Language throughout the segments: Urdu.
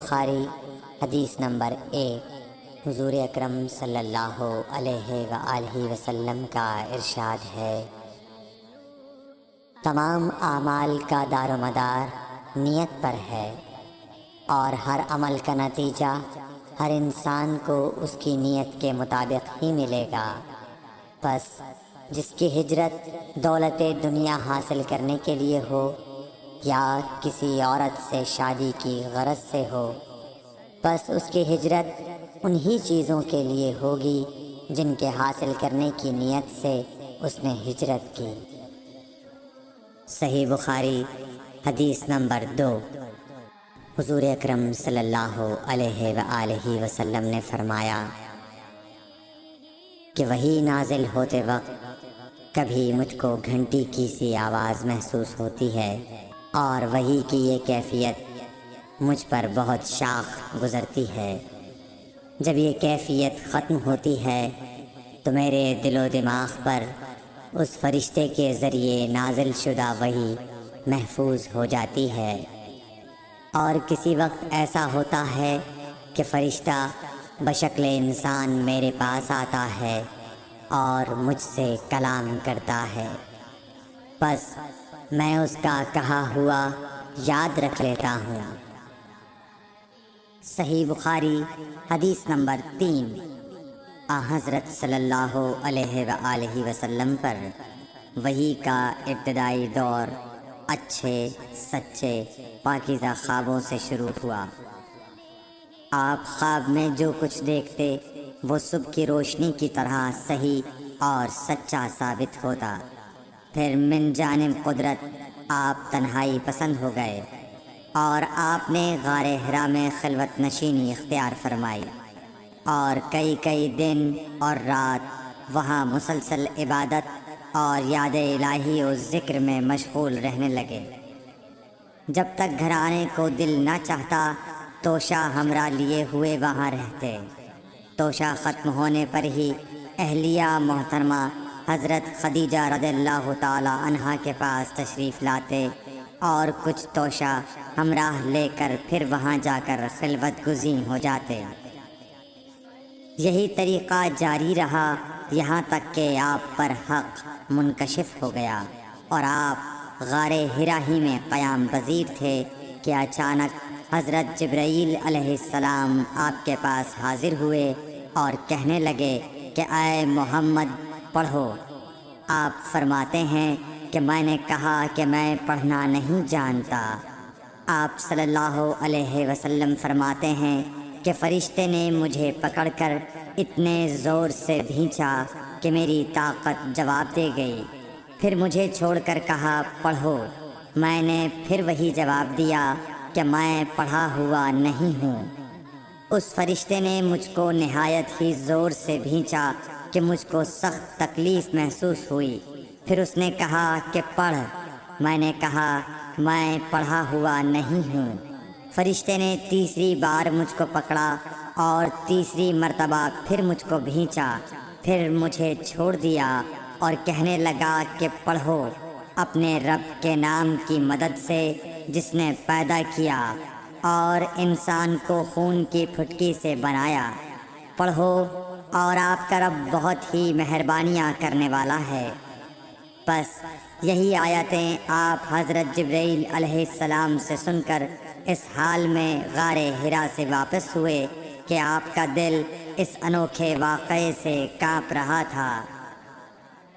بخاری حدیث نمبر 1۔ حضور اکرم صلی اللہ علیہ وآلہ وسلم کا ارشاد ہے، تمام اعمال کا دار و مدار نیت پر ہے، اور ہر عمل کا نتیجہ ہر انسان کو اس کی نیت کے مطابق ہی ملے گا۔ پس جس کی ہجرت دولت دنیا حاصل کرنے کے لیے ہو یا کسی عورت سے شادی کی غرض سے ہو، پس اس کی ہجرت انہی چیزوں کے لیے ہوگی جن کے حاصل کرنے کی نیت سے اس نے ہجرت کی۔ صحیح بخاری حدیث نمبر 2۔ حضور اکرم صلی اللہ علیہ وآلہ وسلم نے فرمایا کہ وحی نازل ہوتے وقت کبھی مجھ کو گھنٹی کی سی آواز محسوس ہوتی ہے، اور وحی کی یہ کیفیت مجھ پر بہت شاخ گزرتی ہے۔ جب یہ کیفیت ختم ہوتی ہے تو میرے دل و دماغ پر اس فرشتے کے ذریعے نازل شدہ وحی محفوظ ہو جاتی ہے، اور کسی وقت ایسا ہوتا ہے کہ فرشتہ بشکل انسان میرے پاس آتا ہے اور مجھ سے کلام کرتا ہے، پس میں اس کا کہا ہوا یاد رکھ لیتا ہوں۔ صحیح بخاری حدیث نمبر 3۔ حضرت صلی اللہ علیہ وآلہ وسلم پر وحی کا ابتدائی دور اچھے سچے پاکیزہ خوابوں سے شروع ہوا۔ آپ خواب میں جو کچھ دیکھتے وہ صبح کی روشنی کی طرح صحیح اور سچا ثابت ہوتا۔ پھر من جانب قدرت آپ تنہائی پسند ہو گئے، اور آپ نے غار حرا میں خلوت نشینی اختیار فرمائی، اور کئی دن اور رات وہاں مسلسل عبادت اور یاد الہی و ذکر میں مشغول رہنے لگے۔ جب تک گھر آنے کو دل نہ چاہتا توشہ ہمراہ لیے ہوئے وہاں رہتے۔ توشہ ختم ہونے پر ہی اہلیہ محترمہ حضرت خدیجہ رضی اللہ تعالی عنہا کے پاس تشریف لاتے، اور کچھ توشہ ہمراہ لے کر پھر وہاں جا کر خلوت گزین ہو جاتے۔ یہی طریقہ جاری رہا یہاں تک کہ آپ پر حق منکشف ہو گیا، اور آپ غار حرا ہی میں قیام پذیر تھے کہ اچانک حضرت جبرائیل علیہ السلام آپ کے پاس حاضر ہوئے اور کہنے لگے کہ اے محمد پڑھو۔ آپ فرماتے ہیں کہ میں نے کہا کہ میں پڑھنا نہیں جانتا۔ آپ صلی اللہ علیہ وسلم فرماتے ہیں کہ فرشتے نے مجھے پکڑ کر اتنے زور سے بھینچا کہ میری طاقت جواب دے گئی۔ پھر مجھے چھوڑ کر کہا پڑھو۔ میں نے پھر وہی جواب دیا کہ میں پڑھا ہوا نہیں ہوں۔ اس فرشتے نے مجھ کو نہایت ہی زور سے بھینچا کہ مجھ کو سخت تکلیف محسوس ہوئی۔ پھر اس نے کہا کہ پڑھ۔ میں نے کہا میں پڑھا ہوا نہیں ہوں۔ فرشتے نے تیسری بار مجھ کو پکڑا اور تیسری مرتبہ پھر مجھ کو بھینچا، پھر مجھے چھوڑ دیا اور کہنے لگا کہ پڑھو اپنے رب کے نام کی مدد سے جس نے پیدا کیا اور انسان کو خون کی پھٹکی سے بنایا۔ پڑھو اور آپ کا رب بہت ہی مہربانیاں کرنے والا ہے۔ بس یہی آیتیں آپ حضرت جبرائیل علیہ السلام سے سن کر اس حال میں غار حرا سے واپس ہوئے کہ آپ کا دل اس انوکھے واقعے سے کانپ رہا تھا۔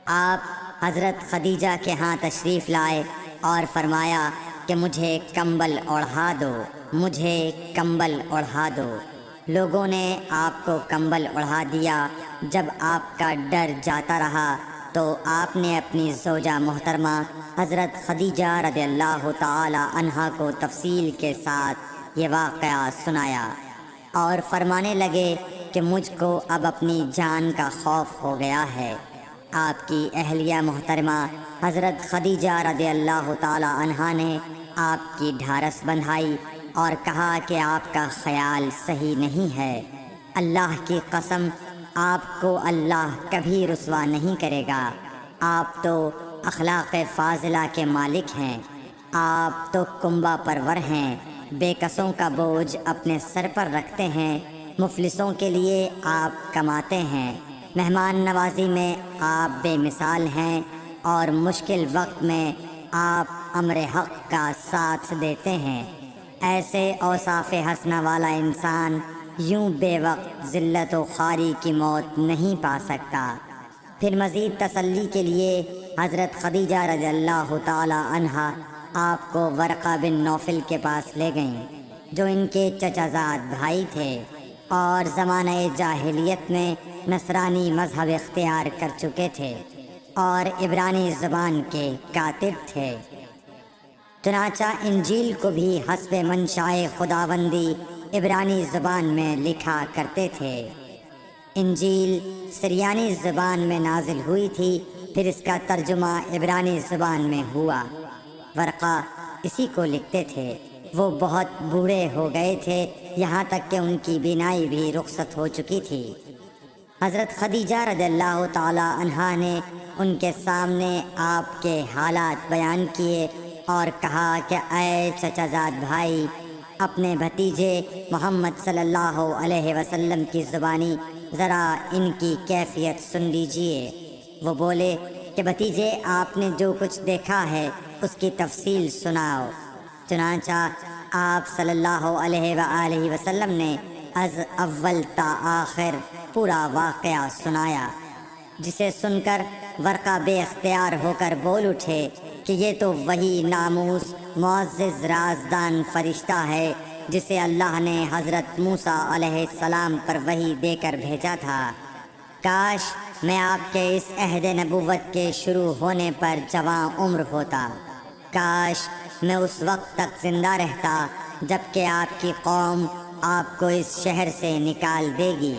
آپ حضرت خدیجہ کے ہاں تشریف لائے اور فرمایا کہ مجھے کمبل اوڑھا دو، مجھے کمبل اوڑھا دو۔ لوگوں نے آپ کو کمبل اوڑھا دیا۔ جب آپ کا ڈر جاتا رہا تو آپ نے اپنی زوجہ محترمہ حضرت خدیجہ رضی اللہ تعالی عنہا کو تفصیل کے ساتھ یہ واقعہ سنایا، اور فرمانے لگے کہ مجھ کو اب اپنی جان کا خوف ہو گیا ہے۔ آپ کی اہلیہ محترمہ حضرت خدیجہ رضی اللہ تعالی عنہا نے آپ کی ڈھارس بندھائی اور کہا کہ آپ کا خیال صحیح نہیں ہے۔ اللہ کی قسم آپ کو اللہ کبھی رسوا نہیں کرے گا۔ آپ تو اخلاق فاضلہ کے مالک ہیں، آپ تو کنبہ پرور ہیں، بے کسوں کا بوجھ اپنے سر پر رکھتے ہیں، مفلسوں کے لیے آپ کماتے ہیں، مہمان نوازی میں آپ بے مثال ہیں، اور مشکل وقت میں آپ امر حق کا ساتھ دیتے ہیں۔ ایسے اوصاف حسنہ والا انسان یوں بے وقت ذلت و خواری کی موت نہیں پا سکتا۔ پھر مزید تسلی کے لیے حضرت خدیجہ رضی اللہ تعالی عنہا آپ کو ورقہ بن نوفل کے پاس لے گئیں، جو ان کے چچا زاد بھائی تھے اور زمانہ جاہلیت میں نصرانی مذہب اختیار کر چکے تھے اور عبرانی زبان کے کاتب تھے۔ چنانچہ انجیل کو بھی حسب منشائے خداوندی عبرانی زبان میں لکھا کرتے تھے۔ انجیل سریانی زبان میں نازل ہوئی تھی، پھر اس کا ترجمہ عبرانی زبان میں ہوا۔ ورقہ اسی کو لکھتے تھے۔ وہ بہت بوڑھے ہو گئے تھے، یہاں تک کہ ان کی بینائی بھی رخصت ہو چکی تھی۔ حضرت خدیجہ رضی اللہ تعالی عنہا نے ان کے سامنے آپ کے حالات بیان کیے اور کہا کہ اے چچا زاد بھائی، اپنے بھتیجے محمد صلی اللہ علیہ وسلم کی زبانی ذرا ان کی کیفیت سن لیجئے۔ وہ بولے کہ بھتیجے، آپ نے جو کچھ دیکھا ہے اس کی تفصیل سناؤ۔ چنانچہ آپ صلی اللہ علیہ وآلہ وسلم نے از اول تا آخر پورا واقعہ سنایا، جسے سن کر ورقہ بے اختیار ہو کر بول اٹھے کہ یہ تو وہی ناموس معزز رازدان فرشتہ ہے جسے اللہ نے حضرت موسیٰ علیہ السلام پر وحی دے کر بھیجا تھا۔ کاش میں آپ کے اس عہد نبوت کے شروع ہونے پر جواں عمر ہوتا، کاش میں اس وقت تک زندہ رہتا جب کہ آپ کی قوم آپ کو اس شہر سے نکال دے گی۔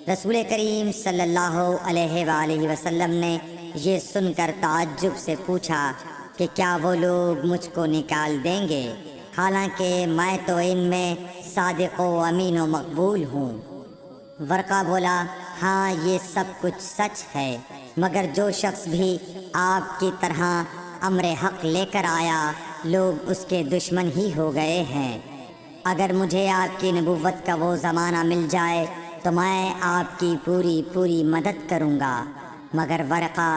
رسول کریم صلی اللہ علیہ وآلہ وسلم نے یہ سن کر تعجب سے پوچھا کہ کیا وہ لوگ مجھ کو نکال دیں گے، حالانکہ میں تو ان میں صادق و امین و مقبول ہوں۔ ورقہ بولا، ہاں یہ سب کچھ سچ ہے، مگر جو شخص بھی آپ کی طرح امر حق لے کر آیا، لوگ اس کے دشمن ہی ہو گئے ہیں۔ اگر مجھے آپ کی نبوت کا وہ زمانہ مل جائے تو میں آپ کی پوری مدد کروں گا۔ مگر ورقہ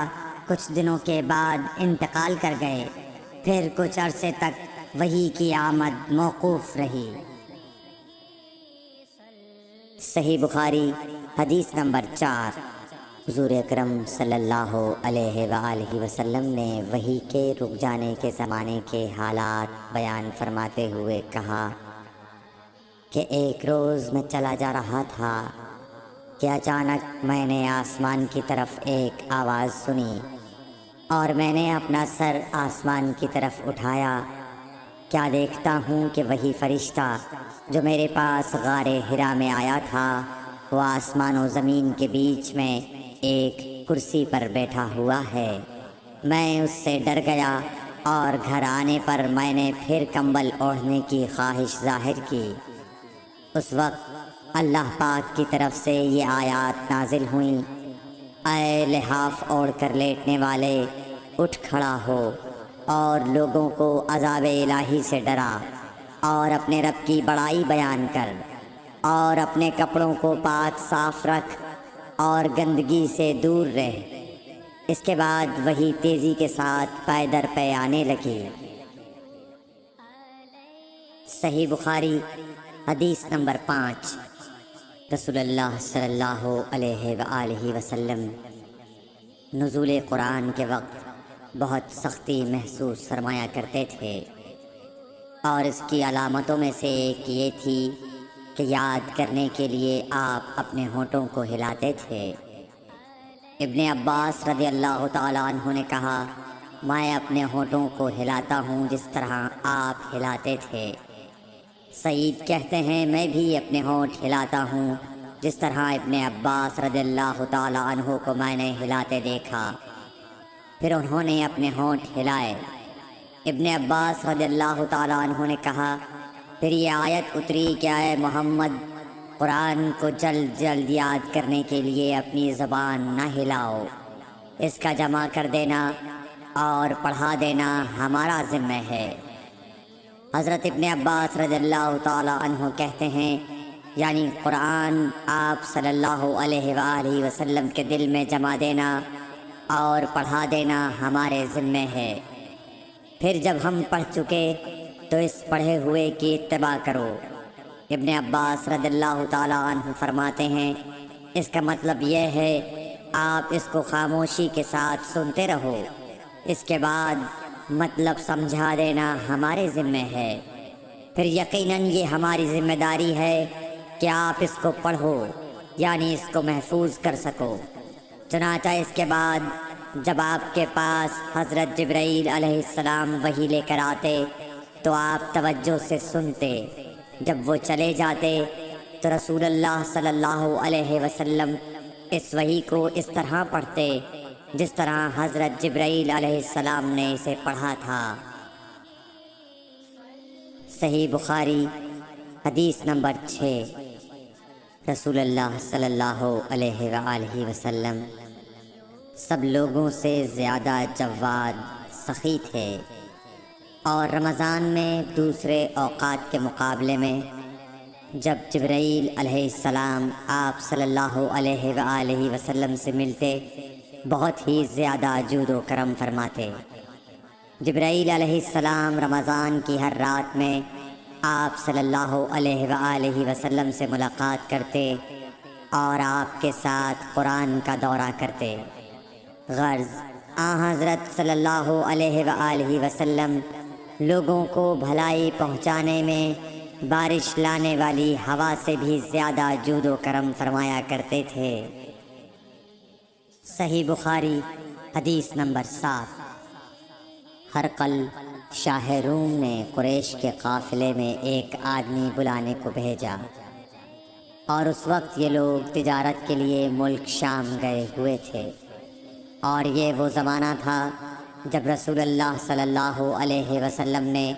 کچھ دنوں کے بعد انتقال کر گئے، پھر کچھ عرصے تک وحی کی آمد موقوف رہی۔ صحیح بخاری حدیث نمبر 4۔ حضور اکرم صلی اللہ علیہ وآلہ وسلم نے وحی کے رک جانے کے زمانے کے حالات بیان فرماتے ہوئے کہا کہ ایک روز میں چلا جا رہا تھا کہ اچانک میں نے آسمان کی طرف ایک آواز سنی اور میں نے اپنا سر آسمان کی طرف اٹھایا۔ کیا دیکھتا ہوں کہ وہی فرشتہ جو میرے پاس غار حرا میں آیا تھا، وہ آسمان و زمین کے بیچ میں ایک کرسی پر بیٹھا ہوا ہے۔ میں اس سے ڈر گیا اور گھر آنے پر میں نے پھر کمبل اوڑھنے کی خواہش ظاہر کی۔ اس وقت اللہ پاک کی طرف سے یہ آیات نازل ہوئیں، اے لحاف اوڑھ کر لیٹنے والے، اٹھ کھڑا ہو اور لوگوں کو عذاب الہی سے ڈرا، اور اپنے رب کی بڑائی بیان کر، اور اپنے کپڑوں کو پاک صاف رکھ اور گندگی سے دور رہ۔ اس کے بعد وہی تیزی کے ساتھ پے در پے آنے لگی۔ صحیح بخاری حدیث نمبر 5۔ رسول اللہ صلی اللہ علیہ وآلہ وسلم نزول قرآن کے وقت بہت سختی محسوس فرمایا کرتے تھے، اور اس کی علامتوں میں سے ایک یہ تھی کہ یاد کرنے کے لیے آپ اپنے ہونٹوں کو ہلاتے تھے۔ ابن عباس رضی اللہ تعالیٰ عنہ نے کہا، میں اپنے ہونٹوں کو ہلاتا ہوں جس طرح آپ ہلاتے تھے۔ سعید کہتے ہیں، میں بھی اپنے ہونٹ ہلاتا ہوں جس طرح ابن عباس رضی اللہ تعالیٰ عنہ کو میں نے ہلاتے دیکھا۔ پھر انہوں نے اپنے ہونٹ ہلائے۔ ابن عباس رضی اللہ تعالیٰ عنہ نے کہا، پھر یہ آیت اتری کہ اے محمد، قرآن کو جلد جلد یاد کرنے کے لیے اپنی زبان نہ ہلاؤ، اس کا جمع کر دینا اور پڑھا دینا ہمارا ذمہ ہے۔ حضرت ابن عباس رضی اللہ تعالی عنہ کہتے ہیں، یعنی قرآن آپ صلی اللہ علیہ وآلہ وسلم کے دل میں جما دینا اور پڑھا دینا ہمارے ذمے ہے۔ پھر جب ہم پڑھ چکے تو اس پڑھے ہوئے کی اتباع کرو۔ ابن عباس رضی اللہ تعالی عنہ فرماتے ہیں، اس کا مطلب یہ ہے آپ اس کو خاموشی کے ساتھ سنتے رہو، اس کے بعد مطلب سمجھا دینا ہمارے ذمے ہے، پھر یقیناً یہ ہماری ذمہ داری ہے کہ آپ اس کو پڑھو، یعنی اس کو محفوظ کر سکو۔ چنانچہ اس کے بعد جب آپ کے پاس حضرت جبرائیل علیہ السلام وحی لے کر آتے تو آپ توجہ سے سنتے، جب وہ چلے جاتے تو رسول اللہ صلی اللہ علیہ وسلم اس وحی کو اس طرح پڑھتے جس طرح حضرت جبرائیل علیہ السلام نے اسے پڑھا تھا۔ صحیح بخاری حدیث نمبر 6۔ رسول اللہ صلی اللہ علیہ وآلہ وسلم سب لوگوں سے زیادہ جواد، سخی تھے، اور رمضان میں دوسرے اوقات کے مقابلے میں جب جبرائیل علیہ السلام آپ صلی اللہ علیہ وآلہ وسلم سے ملتے بہت ہی زیادہ جود و کرم فرماتے۔ جبرائیل علیہ السلام رمضان کی ہر رات میں آپ صلی اللہ علیہ وآلہ وسلم سے ملاقات کرتے اور آپ کے ساتھ قرآن کا دورہ کرتے۔ غرض حضرت صلی اللہ علیہ وآلہ وسلم لوگوں کو بھلائی پہنچانے میں بارش لانے والی ہوا سے بھی زیادہ جود و کرم فرمایا کرتے تھے۔ صحیح بخاری حدیث نمبر 7۔ ہرقل شاہ روم نے قریش کے قافلے میں ایک آدمی بلانے کو بھیجا، اور اس وقت یہ لوگ تجارت کے لیے ملک شام گئے ہوئے تھے، اور یہ وہ زمانہ تھا جب رسول اللہ صلی اللہ علیہ وسلم نے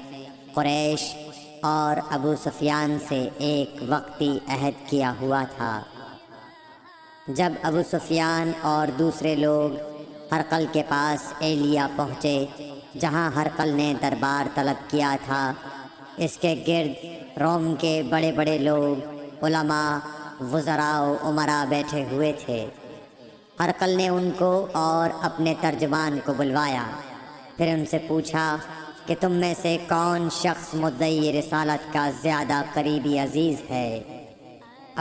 قریش اور ابو سفیان سے ایک وقتی عہد کیا ہوا تھا۔ جب ابو سفیان اور دوسرے لوگ ہرقل کے پاس ایلیا پہنچے جہاں ہرقل نے دربار طلب کیا تھا، اس کے گرد روم کے بڑے بڑے لوگ، علماء، وزراء و امراء بیٹھے ہوئے تھے۔ ہرقل نے ان کو اور اپنے ترجمان کو بلوایا، پھر ان سے پوچھا کہ تم میں سے کون شخص مدعی رسالت کا زیادہ قریبی عزیز ہے؟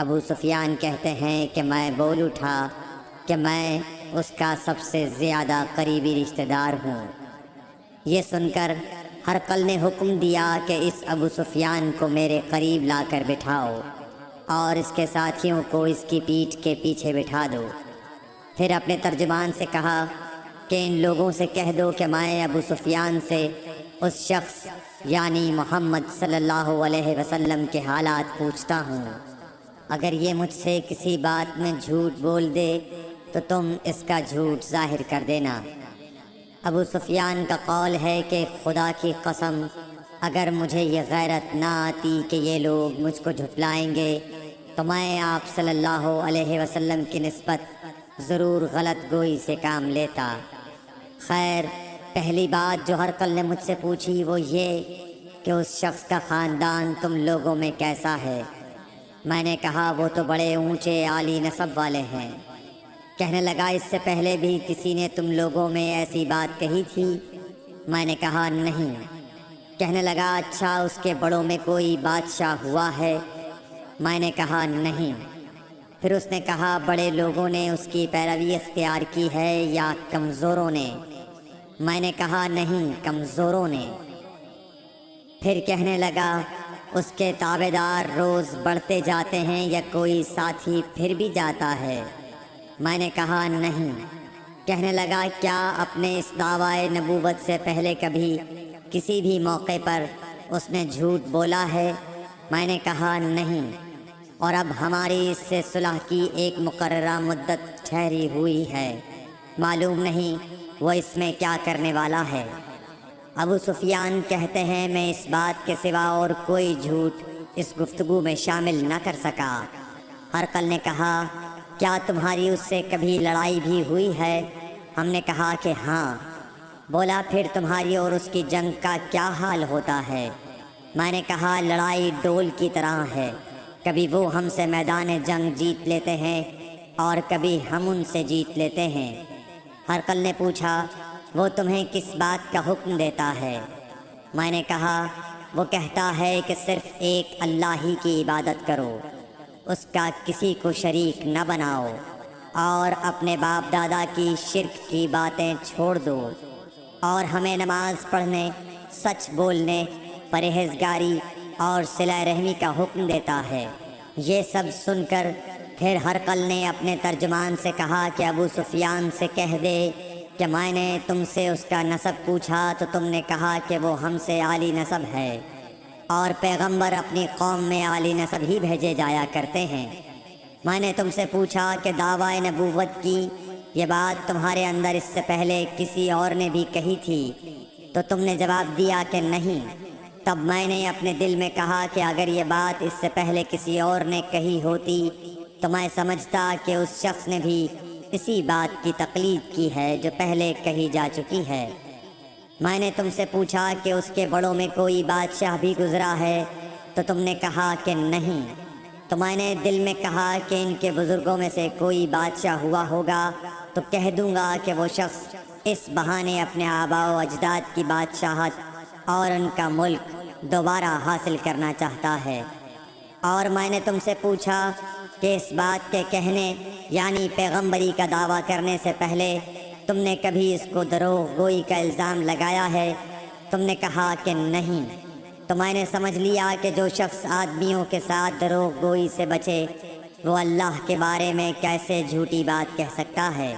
ابو سفیان کہتے ہیں کہ میں بول اٹھا کہ میں اس کا سب سے زیادہ قریبی رشتہ دار ہوں۔ یہ سن کر ہرقل نے حکم دیا کہ اس ابو سفیان کو میرے قریب لا کر بٹھاؤ اور اس کے ساتھیوں کو اس کی پیٹھ کے پیچھے بٹھا دو۔ پھر اپنے ترجمان سے کہا کہ ان لوگوں سے کہہ دو کہ میں ابو سفیان سے اس شخص یعنی محمد صلی اللہ علیہ وسلم کے حالات پوچھتا ہوں، اگر یہ مجھ سے کسی بات میں جھوٹ بول دے تو تم اس کا جھوٹ ظاہر کر دینا۔ ابو سفیان کا قول ہے کہ خدا کی قسم اگر مجھے یہ غیرت نہ آتی کہ یہ لوگ مجھ کو جھٹلائیں گے تو میں آپ صلی اللہ علیہ وسلم کی نسبت ضرور غلط گوئی سے کام لیتا۔ خیر، پہلی بات جو ہرقل نے مجھ سے پوچھی وہ یہ کہ اس شخص کا خاندان تم لوگوں میں کیسا ہے؟ میں نے کہا وہ تو بڑے اونچے عالی نسب والے ہیں۔ کہنے لگا اس سے پہلے بھی کسی نے تم لوگوں میں ایسی بات کہی تھی؟ میں نے کہا نہیں۔ کہنے لگا اچھا اس کے بڑوں میں کوئی بادشاہ ہوا ہے؟ میں نے کہا نہیں۔ پھر اس نے کہا بڑے لوگوں نے اس کی پیروی اختیار کی ہے یا کمزوروں نے؟ میں نے کہا نہیں، کمزوروں نے۔ پھر کہنے لگا اس کے تابع دار روز بڑھتے جاتے ہیں یا کوئی ساتھی پھر بھی جاتا ہے؟ میں نے کہا نہیں۔ کہنے لگا کیا اپنے اس دعوی نبوت سے پہلے کبھی کسی بھی موقع پر اس نے جھوٹ بولا ہے؟ میں نے کہا نہیں، اور اب ہماری اس سے صلح کی ایک مقررہ مدت ٹھہری ہوئی ہے، معلوم نہیں وہ اس میں کیا کرنے والا ہے۔ ابو سفیان کہتے ہیں میں اس بات کے سوا اور کوئی جھوٹ اس گفتگو میں شامل نہ کر سکا۔ ہرقل نے کہا کیا تمہاری اس سے کبھی لڑائی بھی ہوئی ہے؟ ہم نے کہا کہ ہاں۔ بولا پھر تمہاری اور اس کی جنگ کا کیا حال ہوتا ہے؟ میں نے کہا لڑائی ڈول کی طرح ہے، کبھی وہ ہم سے میدان جنگ جیت لیتے ہیں اور کبھی ہم ان سے جیت لیتے ہیں۔ ہرقل نے پوچھا وہ تمہیں کس بات کا حکم دیتا ہے؟ میں نے کہا وہ کہتا ہے کہ صرف ایک اللہ ہی کی عبادت کرو، اس کا کسی کو شریک نہ بناؤ، اور اپنے باپ دادا کی شرک کی باتیں چھوڑ دو، اور ہمیں نماز پڑھنے، سچ بولنے، پرہیزگاری اور صلہ رحمی کا حکم دیتا ہے۔ یہ سب سن کر پھر ہرقل نے اپنے ترجمان سے کہا کہ ابو سفیان سے کہہ دے کہ میں نے تم سے اس کا نسب پوچھا تو تم نے کہا کہ وہ ہم سے عالی نسب ہے، اور پیغمبر اپنی قوم میں عالی نسب ہی بھیجے جایا کرتے ہیں۔ میں نے تم سے پوچھا کہ دعویٰ نبوت کی یہ بات تمہارے اندر اس سے پہلے کسی اور نے بھی کہی تھی، تو تم نے جواب دیا کہ نہیں۔ تب میں نے اپنے دل میں کہا کہ اگر یہ بات اس سے پہلے کسی اور نے کہی ہوتی تو میں سمجھتا کہ اس شخص نے بھی اسی بات کی تقلید کی ہے جو پہلے کہی جا چکی ہے۔ میں نے تم سے پوچھا کہ اس کے بڑوں میں کوئی بادشاہ بھی گزرا ہے، تو تم نے کہا کہ نہیں۔ تو میں نے دل میں کہا کہ ان کے بزرگوں میں سے کوئی بادشاہ ہوا ہوگا تو کہہ دوں گا کہ وہ شخص اس بہانے اپنے آباء و اجداد کی بادشاہت اور ان کا ملک دوبارہ حاصل کرنا چاہتا ہے۔ اور میں نے تم سے پوچھا کہ اس بات کے کہنے یعنی پیغمبری کا دعویٰ کرنے سے پہلے تم نے کبھی اس کو دروغ گوئی کا الزام لگایا ہے؟ تم نے کہا کہ نہیں۔ تو میں نے سمجھ لیا کہ جو شخص آدمیوں کے ساتھ دروغ گوئی سے بچے وہ اللہ کے بارے میں کیسے جھوٹی بات کہہ سکتا ہے۔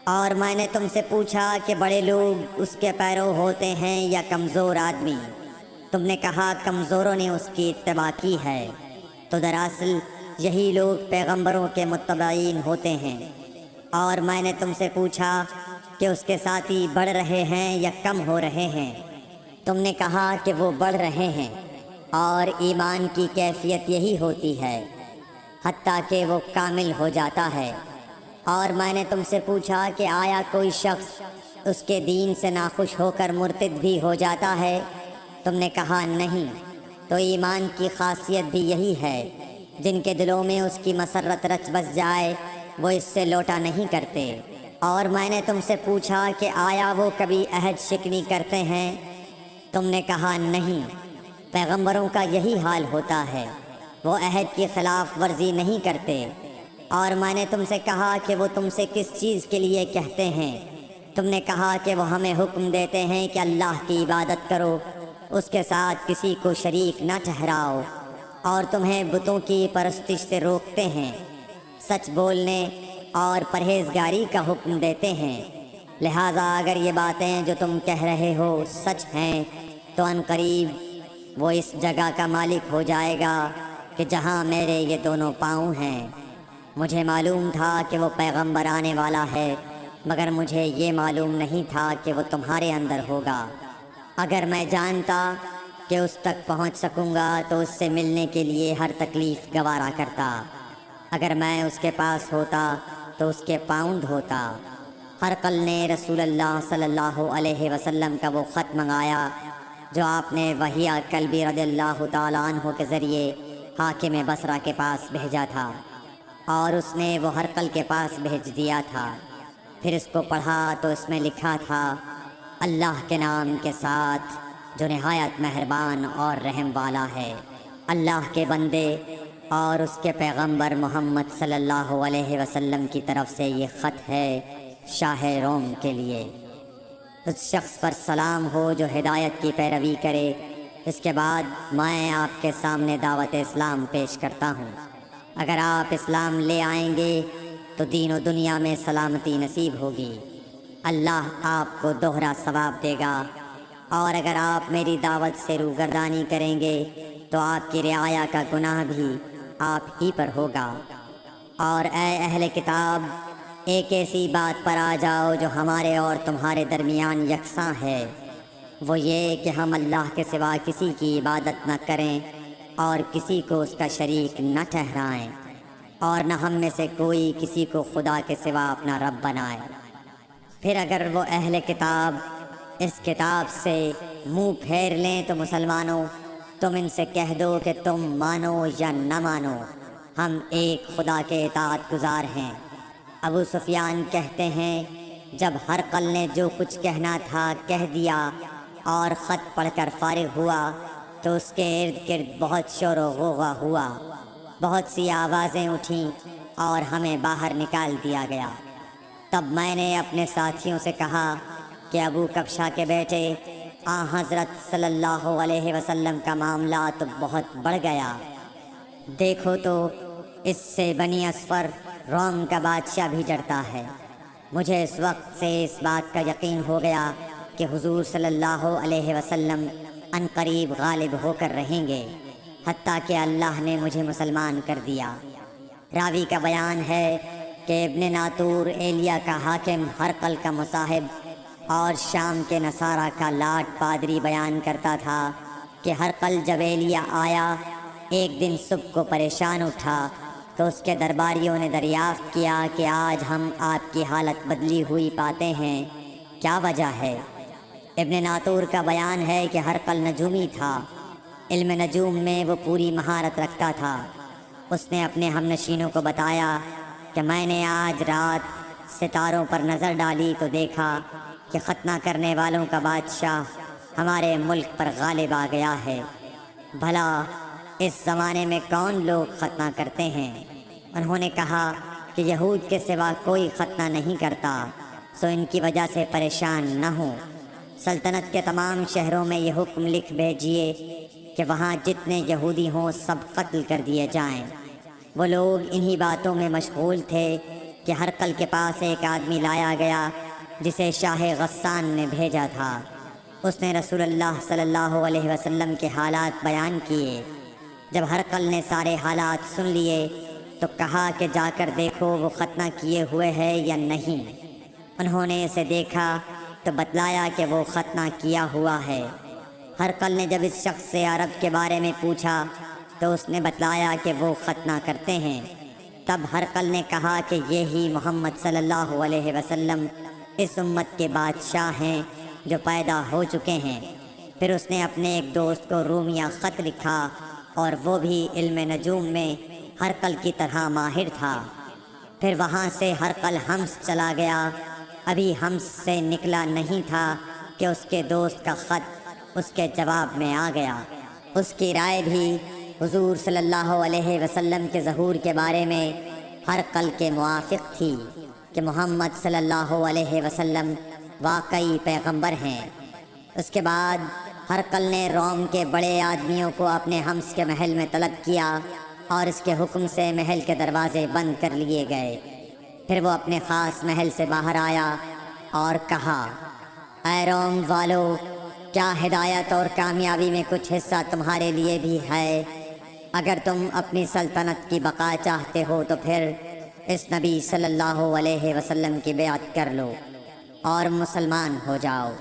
اور میں نے تم سے پوچھا کہ بڑے لوگ اس کے پیرو ہوتے ہیں یا کمزور آدمی؟ تم نے کہا کمزوروں نے اس کی اتباع کی ہے۔ تو دراصل یہی لوگ پیغمبروں کے متبعین ہوتے ہیں۔ اور میں نے تم سے پوچھا کہ اس کے ساتھی بڑھ رہے ہیں یا کم ہو رہے ہیں؟ تم نے کہا کہ وہ بڑھ رہے ہیں، اور ایمان کی کیفیت یہی ہوتی ہے حتیٰ کہ وہ کامل ہو جاتا ہے۔ اور میں نے تم سے پوچھا کہ آیا کوئی شخص اس کے دین سے ناخوش ہو کر مرتد بھی ہو جاتا ہے؟ تم نے کہا نہیں۔ تو ایمان کی خاصیت بھی یہی ہے، جن کے دلوں میں اس کی مسرت رچ بس جائے وہ اس سے لوٹا نہیں کرتے۔ اور میں نے تم سے پوچھا کہ آیا وہ کبھی عہد شکنی کرتے ہیں؟ تم نے کہا نہیں۔ پیغمبروں کا یہی حال ہوتا ہے، وہ عہد کی خلاف ورزی نہیں کرتے۔ اور میں نے تم سے کہا کہ وہ تم سے کس چیز کے لیے کہتے ہیں؟ تم نے کہا کہ وہ ہمیں حکم دیتے ہیں کہ اللہ کی عبادت کرو، اس کے ساتھ کسی کو شریک نہ ٹھہراؤ، اور تمہیں بتوں کی پرستش سے روکتے ہیں، سچ بولنے اور پرہیزگاری کا حکم دیتے ہیں۔ لہٰذا اگر یہ باتیں جو تم کہہ رہے ہو سچ ہیں تو عنقریب وہ اس جگہ کا مالک ہو جائے گا کہ جہاں میرے یہ دونوں پاؤں ہیں۔ مجھے معلوم تھا کہ وہ پیغمبر آنے والا ہے، مگر مجھے یہ معلوم نہیں تھا کہ وہ تمہارے اندر ہوگا۔ اگر میں جانتا کہ اس تک پہنچ سکوں گا تو اس سے ملنے کے لیے ہر تکلیف گوارا کرتا۔ اگر میں اس کے پاس ہوتا تو اس کے پاؤں دھوتا۔ ہرقل نے رسول اللہ صلی اللہ علیہ وسلم کا وہ خط منگایا جو آپ نے وحیہ کلبی رضی اللہ تعالیٰ عنہ کے ذریعے حاکم بصرہ کے پاس بھیجا تھا، اور اس نے وہ ہرقل کے پاس بھیج دیا تھا۔ پھر اس کو پڑھا تو اس میں لکھا تھا، اللہ کے نام کے ساتھ جو نہایت مہربان اور رحم والا ہے۔ اللہ کے بندے اور اس کے پیغمبر محمد صلی اللہ علیہ وسلم کی طرف سے یہ خط ہے شاہ روم کے لیے۔ اس شخص پر سلام ہو جو ہدایت کی پیروی کرے۔ اس کے بعد میں آپ کے سامنے دعوت اسلام پیش کرتا ہوں۔ اگر آپ اسلام لے آئیں گے تو دین و دنیا میں سلامتی نصیب ہوگی، اللہ آپ کو دوہرا ثواب دے گا، اور اگر آپ میری دعوت سے روگردانی کریں گے تو آپ کی رعایا کا گناہ بھی آپ ہی پر ہوگا۔ اور اے اہل کتاب، ایک ایسی بات پر آ جاؤ جو ہمارے اور تمہارے درمیان یکساں ہے، وہ یہ کہ ہم اللہ کے سوا کسی کی عبادت نہ کریں اور کسی کو اس کا شریک نہ ٹھہرائیں، اور نہ ہم میں سے کوئی کسی کو خدا کے سوا اپنا رب بنائے۔ پھر اگر وہ اہل کتاب اس کتاب سے منہ پھیر لیں تو مسلمانوں، تم ان سے کہہ دو کہ تم مانو یا نہ مانو، ہم ایک خدا کے اطاعت گزار ہیں۔ ابو سفیان کہتے ہیں جب ہرقل نے جو کچھ کہنا تھا کہہ دیا اور خط پڑھ کر فارغ ہوا تو اس کے ارد گرد بہت شور و غوغا ہوا، بہت سی آوازیں اٹھیں اور ہمیں باہر نکال دیا گیا۔ تب میں نے اپنے ساتھیوں سے کہا کہ ابو کبشہ کے بیٹے حضرت صلی اللہ علیہ وسلم کا معاملہ تو بہت بڑھ گیا، دیکھو تو اس سے بنی اصفر روم کا بادشاہ بھی ڈرتا ہے۔ مجھے اس وقت سے اس بات کا یقین ہو گیا کہ حضور صلی اللہ علیہ وسلم عنقریب غالب ہو کر رہیں گے، حتیٰ کہ اللہ نے مجھے مسلمان کر دیا۔ راوی کا بیان ہے کہ ابن ناطور ایلیا کا حاکم ہرقل کا مصاحب اور شام کے نصارہ کا لاٹ پادری بیان کرتا تھا کہ ہرقل جب ایلیا آیا ایک دن صبح کو پریشان اٹھا تو اس کے درباریوں نے دریافت کیا کہ آج ہم آپ کی حالت بدلی ہوئی پاتے ہیں، کیا وجہ ہے؟ ابن ناطور کا بیان ہے کہ ہرقل نجومی تھا، علم نجوم میں وہ پوری مہارت رکھتا تھا۔ اس نے اپنے ہم نشینوں کو بتایا کہ میں نے آج رات ستاروں پر نظر ڈالی تو دیکھا کہ ختنہ کرنے والوں کا بادشاہ ہمارے ملک پر غالب آ گیا ہے۔ بھلا اس زمانے میں کون لوگ ختنہ کرتے ہیں؟ انہوں نے کہا کہ یہود کے سوا کوئی ختنہ نہیں کرتا، سو ان کی وجہ سے پریشان نہ ہوں۔ سلطنت کے تمام شہروں میں یہ حکم لکھ بھیجیے کہ وہاں جتنے یہودی ہوں سب قتل کر دیے جائیں۔ وہ لوگ انہی باتوں میں مشغول تھے کہ ہرقل کے پاس ایک آدمی لایا گیا جسے شاہ غسان نے بھیجا تھا۔ اس نے رسول اللہ صلی اللہ علیہ وسلم کے حالات بیان کیے۔ جب ہرقل نے سارے حالات سن لیے تو کہا کہ جا کر دیکھو وہ ختنہ کیے ہوئے ہے یا نہیں۔ انہوں نے اسے دیکھا تو بتلایا کہ وہ ختنہ کیا ہوا ہے۔ ہرقل نے جب اس شخص سے عرب کے بارے میں پوچھا تو اس نے بتلایا کہ وہ ختنہ کرتے ہیں۔ تب ہرقل نے کہا کہ یہی محمد صلی اللہ علیہ وسلم اس امت کے بادشاہ ہیں جو پیدا ہو چکے ہیں۔ پھر اس نے اپنے ایک دوست کو رومیہ خط لکھا اور وہ بھی علم نجوم میں ہرقل کی طرح ماہر تھا۔ پھر وہاں سے ہرقل حمص چلا گیا۔ ابھی حمص سے نکلا نہیں تھا کہ اس کے دوست کا خط اس کے جواب میں آ گیا۔ اس کی رائے بھی حضور صلی اللہ علیہ وسلم کے ظہور کے بارے میں ہرقل کے موافق تھی کہ محمد صلی اللہ علیہ وسلم واقعی پیغمبر ہیں۔ اس کے بعد ہرقل نے روم کے بڑے آدمیوں کو اپنے حمص کے محل میں طلب کیا اور اس کے حکم سے محل کے دروازے بند کر لیے گئے۔ پھر وہ اپنے خاص محل سے باہر آیا اور کہا، اے روم والو، کیا ہدایت اور کامیابی میں کچھ حصہ تمہارے لیے بھی ہے؟ اگر تم اپنی سلطنت کی بقا چاہتے ہو تو پھر اس نبی صلی اللہ علیہ وسلم کی بیعت کر لو اور مسلمان ہو جاؤ۔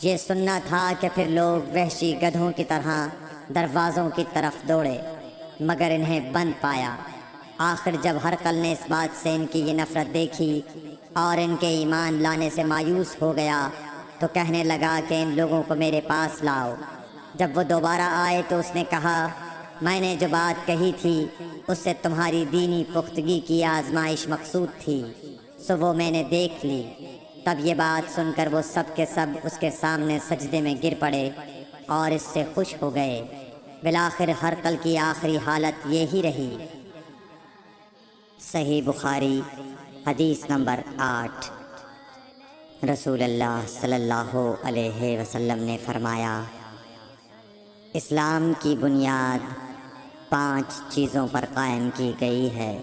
یہ سننا تھا کہ پھر لوگ وحشی گدھوں کی طرح دروازوں کی طرف دوڑے، مگر انہیں بند پایا۔ آخر جب ہرقل نے اس بات سے ان کی یہ نفرت دیکھی اور ان کے ایمان لانے سے مایوس ہو گیا تو کہنے لگا کہ ان لوگوں کو میرے پاس لاؤ۔ جب وہ دوبارہ آئے تو اس نے کہا، میں نے جو بات کہی تھی اس سے تمہاری دینی پختگی کی آزمائش مقصود تھی، سو وہ میں نے دیکھ لی۔ تب یہ بات سن کر وہ سب کے سب اس کے سامنے سجدے میں گر پڑے اور اس سے خوش ہو گئے۔ بالآخر ہرقل کی آخری حالت یہی رہی۔ صحیح بخاری حدیث نمبر 8۔ رسول اللہ صلی اللہ علیہ وسلم نے فرمایا، اسلام کی بنیاد 5 چیزوں پر قائم کی گئی ہے۔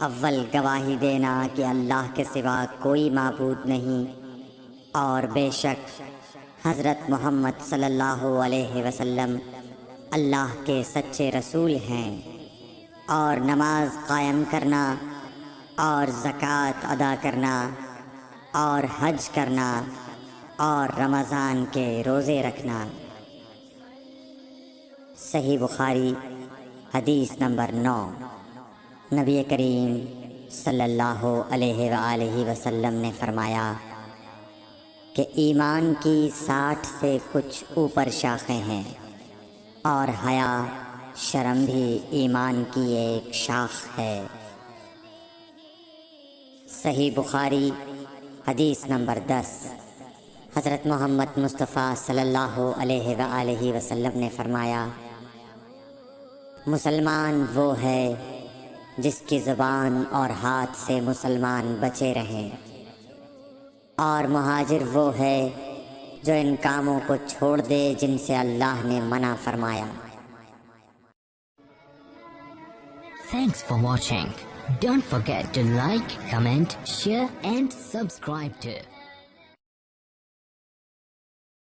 اول، گواہی دینا کہ اللہ کے سوا کوئی معبود نہیں اور بے شک حضرت محمد صلی اللہ علیہ وسلم اللہ کے سچے رسول ہیں، اور نماز قائم کرنا اور زکوٰۃ ادا کرنا اور حج کرنا اور رمضان کے روزے رکھنا۔ صحیح بخاری حدیث نمبر 9۔ نبی کریم صلی اللہ علیہ وآلہ وسلم نے فرمایا کہ ایمان کی 60 سے کچھ اوپر شاخیں ہیں۔ اور حیا شرم بھی ایمان کی ایک شاخ ہے۔ صحیح بخاری حدیث نمبر 10۔ حضرت محمد مصطفیٰ صلی اللہ علیہ وآلہ وسلم نے فرمایا، مسلمان وہ ہے جس کی زبان اور ہاتھ سے مسلمان بچے رہیں، اور مہاجر وہ ہے جو ان کاموں کو چھوڑ دے جن سے اللہ نے منع فرمایا۔ Thanks for watching. Don't forget to like, comment, share and subscribe to